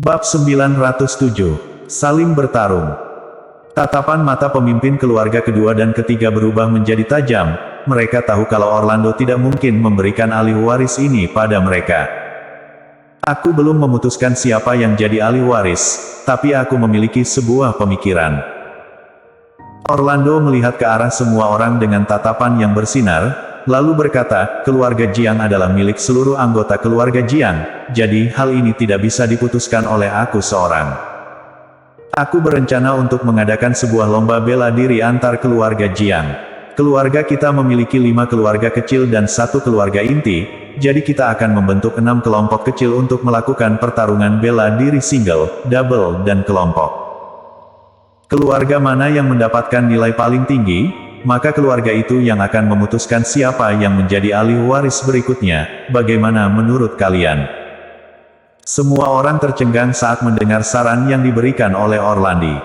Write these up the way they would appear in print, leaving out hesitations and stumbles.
Bab 907. Saling bertarung. Tatapan mata pemimpin keluarga kedua dan ketiga berubah menjadi tajam. Mereka tahu kalau Orlando tidak mungkin memberikan ahli waris ini pada mereka. Aku belum memutuskan siapa yang jadi ahli waris, tapi aku memiliki sebuah pemikiran. Orlando melihat ke arah semua orang dengan tatapan yang bersinar, lalu berkata, keluarga Jiang adalah milik seluruh anggota keluarga Jiang, jadi hal ini tidak bisa diputuskan oleh aku seorang. Aku berencana untuk mengadakan sebuah lomba bela diri antar keluarga Jiang. Keluarga kita memiliki 5 keluarga kecil dan 1 keluarga inti, jadi kita akan membentuk 6 kelompok kecil untuk melakukan pertarungan bela diri single, double, dan kelompok. Keluarga mana yang mendapatkan nilai paling tinggi, maka keluarga itu yang akan memutuskan siapa yang menjadi ahli waris berikutnya. Bagaimana menurut kalian? Semua orang tercengang saat mendengar saran yang diberikan oleh Orlando.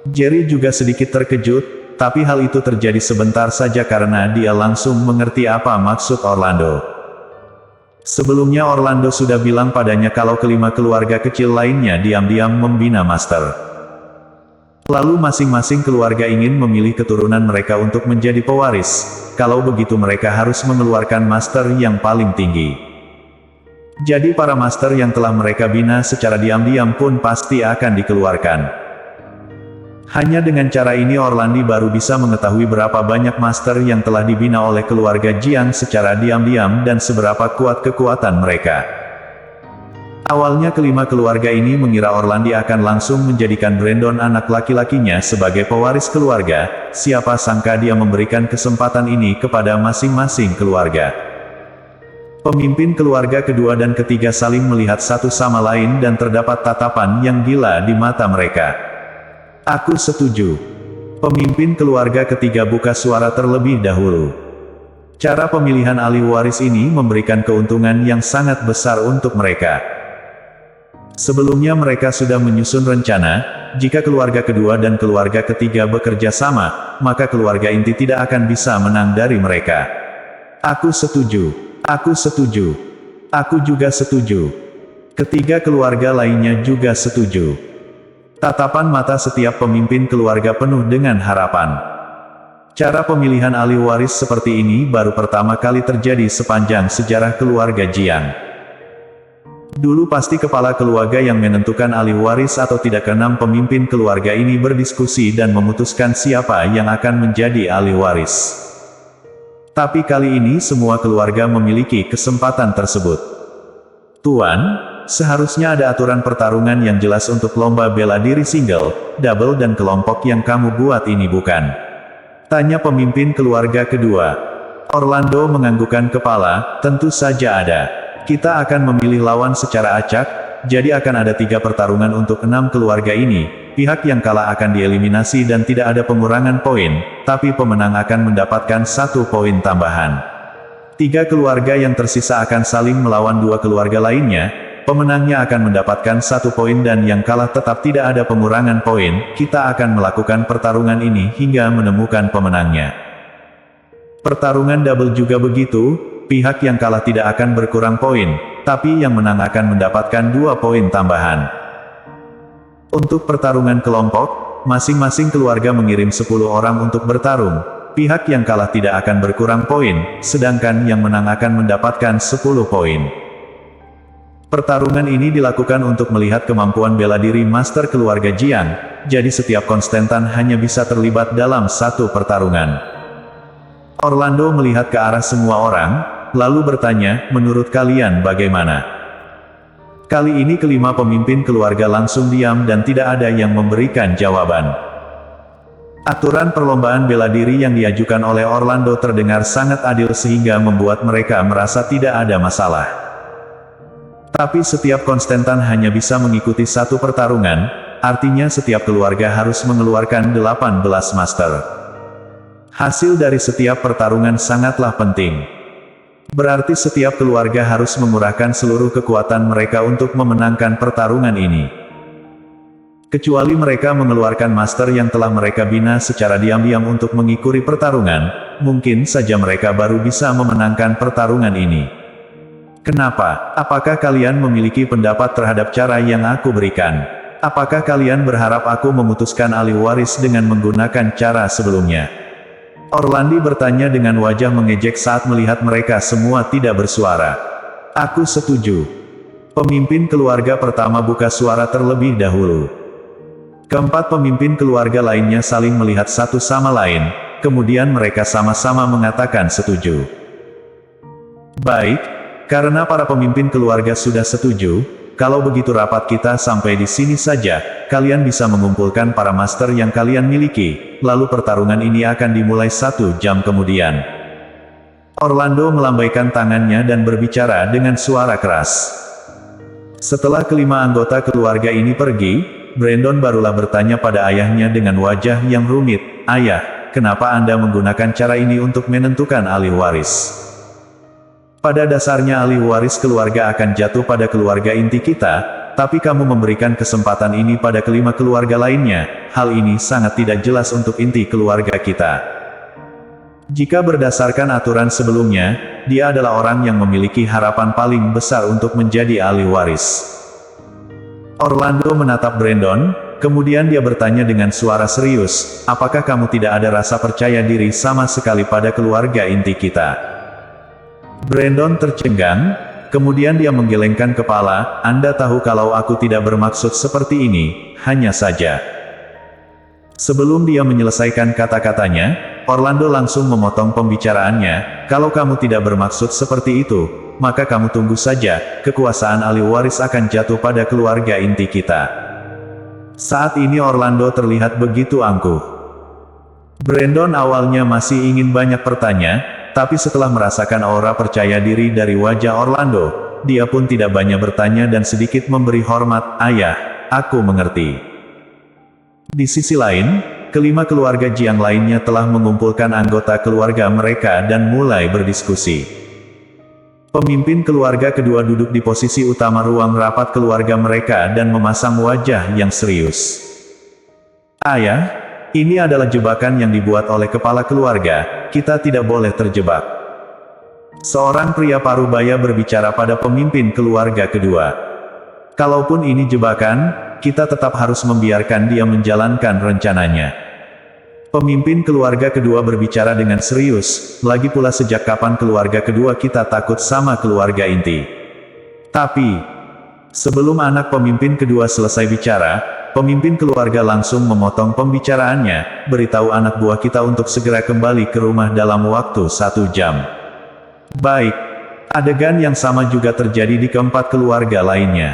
Jerry juga sedikit terkejut, tapi hal itu terjadi sebentar saja karena dia langsung mengerti apa maksud Orlando. Sebelumnya Orlando sudah bilang padanya kalau kelima keluarga kecil lainnya diam-diam membina master. Lalu masing-masing keluarga ingin memilih keturunan mereka untuk menjadi pewaris. Kalau begitu mereka harus mengeluarkan master yang paling tinggi. Jadi para master yang telah mereka bina secara diam-diam pun pasti akan dikeluarkan. Hanya dengan cara ini Orlando baru bisa mengetahui berapa banyak master yang telah dibina oleh keluarga Jiang secara diam-diam dan seberapa kuat kekuatan mereka. Awalnya kelima keluarga ini mengira Orlando akan langsung menjadikan Brandon anak laki-lakinya sebagai pewaris keluarga, siapa sangka dia memberikan kesempatan ini kepada masing-masing keluarga. Pemimpin keluarga kedua dan ketiga saling melihat satu sama lain dan terdapat tatapan yang gila di mata mereka. Aku setuju. Pemimpin keluarga ketiga buka suara terlebih dahulu. Cara pemilihan ahli waris ini memberikan keuntungan yang sangat besar untuk mereka. Sebelumnya mereka sudah menyusun rencana, jika keluarga kedua dan keluarga ketiga bekerja sama, maka keluarga inti tidak akan bisa menang dari mereka. Aku setuju. Aku setuju. Aku juga setuju. Ketiga keluarga lainnya juga setuju. Tatapan mata setiap pemimpin keluarga penuh dengan harapan. Cara pemilihan ahli waris seperti ini baru pertama kali terjadi sepanjang sejarah keluarga Jiang. Dulu pasti kepala keluarga yang menentukan ahli waris atau tidak. Keenam pemimpin keluarga ini berdiskusi dan memutuskan siapa yang akan menjadi ahli waris. Tapi kali ini semua keluarga memiliki kesempatan tersebut. Tuan, seharusnya ada aturan pertarungan yang jelas untuk lomba bela diri single, double dan kelompok yang kamu buat ini bukan? Tanya pemimpin keluarga kedua. Orlando menganggukkan kepala, tentu saja ada. Kita akan memilih lawan secara acak, jadi akan ada 3 pertarungan untuk 6 keluarga ini. Pihak yang kalah akan dieliminasi dan tidak ada pengurangan poin, tapi pemenang akan mendapatkan 1 poin tambahan. 3 keluarga yang tersisa akan saling melawan 2 keluarga lainnya, pemenangnya akan mendapatkan 1 poin dan yang kalah tetap tidak ada pengurangan poin. Kita akan melakukan pertarungan ini hingga menemukan pemenangnya. Pertarungan double juga begitu, pihak yang kalah tidak akan berkurang poin, tapi yang menang akan mendapatkan 2 poin tambahan. Untuk pertarungan kelompok, masing-masing keluarga mengirim 10 orang untuk bertarung. Pihak yang kalah tidak akan berkurang poin, sedangkan yang menang akan mendapatkan 10 poin. Pertarungan ini dilakukan untuk melihat kemampuan bela diri master keluarga Jiang, jadi setiap konstantan hanya bisa terlibat dalam 1 pertarungan. Orlando melihat ke arah semua orang, lalu bertanya, menurut kalian bagaimana? Kali ini kelima pemimpin keluarga langsung diam dan tidak ada yang memberikan jawaban. Aturan perlombaan bela diri yang diajukan oleh Orlando terdengar sangat adil sehingga membuat mereka merasa tidak ada masalah. Tapi setiap konstantan hanya bisa mengikuti 1 pertarungan, artinya setiap keluarga harus mengeluarkan 18 master. Hasil dari setiap pertarungan sangatlah penting. Berarti setiap keluarga harus mengurahkan seluruh kekuatan mereka untuk memenangkan pertarungan ini. Kecuali mereka mengeluarkan master yang telah mereka bina secara diam-diam untuk mengikuti pertarungan, mungkin saja mereka baru bisa memenangkan pertarungan ini. Kenapa? Apakah kalian memiliki pendapat terhadap cara yang aku berikan? Apakah kalian berharap aku memutuskan ahli waris dengan menggunakan cara sebelumnya? Orlandi bertanya dengan wajah mengejek saat melihat mereka semua tidak bersuara. Aku setuju. Pemimpin keluarga pertama buka suara terlebih dahulu. Keempat pemimpin keluarga lainnya saling melihat satu sama lain, kemudian mereka sama-sama mengatakan setuju. Baik, karena para pemimpin keluarga sudah setuju, kalau begitu rapat kita sampai di sini saja, kalian bisa mengumpulkan para master yang kalian miliki, lalu pertarungan ini akan dimulai 1 jam kemudian. Orlando melambaikan tangannya dan berbicara dengan suara keras. Setelah kelima anggota keluarga ini pergi, Brandon barulah bertanya pada ayahnya dengan wajah yang rumit, "Ayah, kenapa Anda menggunakan cara ini untuk menentukan ahli waris?" Pada dasarnya ahli waris keluarga akan jatuh pada keluarga inti kita, tapi kamu memberikan kesempatan ini pada kelima keluarga lainnya. Hal ini sangat tidak jelas untuk inti keluarga kita. Jika berdasarkan aturan sebelumnya, dia adalah orang yang memiliki harapan paling besar untuk menjadi ahli waris. Orlando menatap Brandon, kemudian dia bertanya dengan suara serius, "Apakah kamu tidak ada rasa percaya diri sama sekali pada keluarga inti kita?" Brandon tercengang, kemudian dia menggelengkan kepala, "Anda tahu kalau aku tidak bermaksud seperti ini, hanya saja." Sebelum dia menyelesaikan kata-katanya, Orlando langsung memotong pembicaraannya, "Kalau kamu tidak bermaksud seperti itu, maka kamu tunggu saja, kekuasaan ahli waris akan jatuh pada keluarga inti kita." Saat ini Orlando terlihat begitu angkuh. Brandon awalnya masih ingin banyak bertanya, tapi setelah merasakan aura percaya diri dari wajah Orlando, dia pun tidak banyak bertanya dan sedikit memberi hormat, "Ayah, aku mengerti." Di sisi lain, kelima keluarga Jiang lainnya telah mengumpulkan anggota keluarga mereka dan mulai berdiskusi. Pemimpin keluarga kedua duduk di posisi utama ruang rapat keluarga mereka dan memasang wajah yang serius. "Ayah, ini adalah jebakan yang dibuat oleh kepala keluarga, kita tidak boleh terjebak." Seorang pria parubaya berbicara pada pemimpin keluarga kedua. "Kalaupun ini jebakan, kita tetap harus membiarkan dia menjalankan rencananya." Pemimpin keluarga kedua berbicara dengan serius, "Lagi pula sejak kapan keluarga kedua kita takut sama keluarga inti?" Tapi, sebelum anak pemimpin kedua selesai bicara, pemimpin keluarga langsung memotong pembicaraannya, "Beritahu anak buah kita untuk segera kembali ke rumah dalam waktu 1 jam. Baik. Adegan yang sama juga terjadi di keempat keluarga lainnya.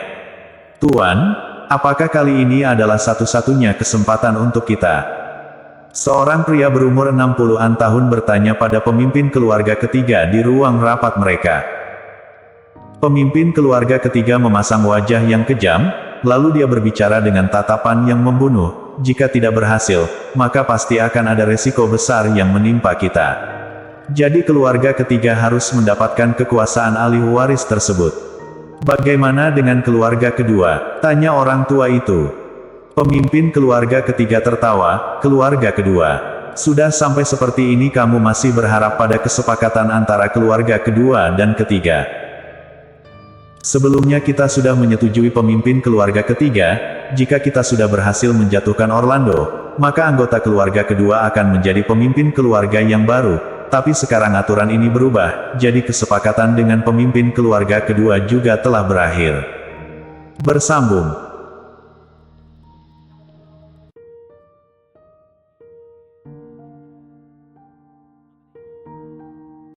"Tuan, apakah kali ini adalah satu-satunya kesempatan untuk kita?" Seorang pria berumur 60-an tahun bertanya pada pemimpin keluarga ketiga di ruang rapat mereka. Pemimpin keluarga ketiga memasang wajah yang kejam, lalu dia berbicara dengan tatapan yang membunuh, "Jika tidak berhasil, maka pasti akan ada resiko besar yang menimpa kita. Jadi keluarga ketiga harus mendapatkan kekuasaan ahli waris tersebut." "Bagaimana dengan keluarga kedua?" tanya orang tua itu. Pemimpin keluarga ketiga tertawa, "Keluarga kedua. Sudah sampai seperti ini kamu masih berharap pada kesepakatan antara keluarga kedua dan ketiga. Sebelumnya kita sudah menyetujui pemimpin keluarga ketiga, jika kita sudah berhasil menjatuhkan Orlando, maka anggota keluarga kedua akan menjadi pemimpin keluarga yang baru, tapi sekarang aturan ini berubah, jadi kesepakatan dengan pemimpin keluarga kedua juga telah berakhir." Bersambung.